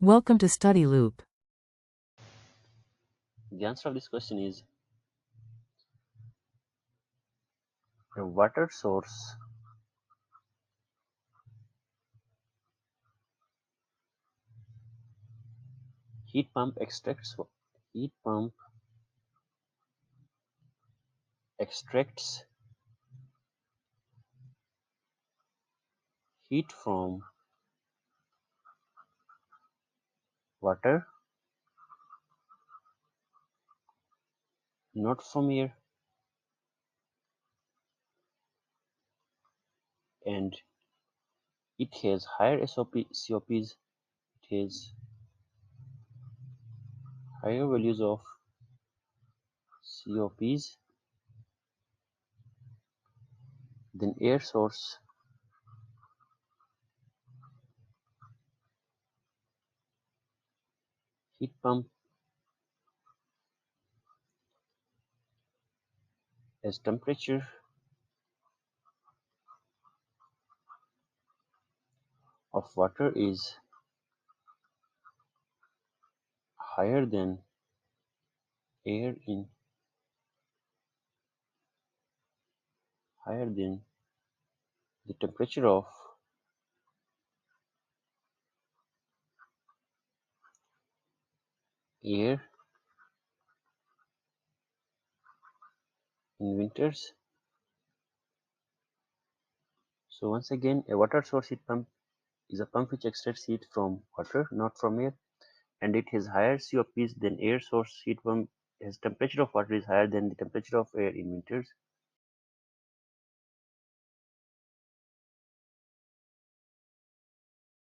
Welcome to Study Loop. The answer of this question is a water source heat pump extracts heat from water, not from air, and it has higher COPs, it has higher values of COPs than air source. Heat pump as temperature of water is higher than air in higher than the temperature of air in winters. So once again, a water source heat pump is a pump which extracts heat from water, not from air, and it has higher COPs than air source heat pump as temperature of water is higher than the temperature of air in winters.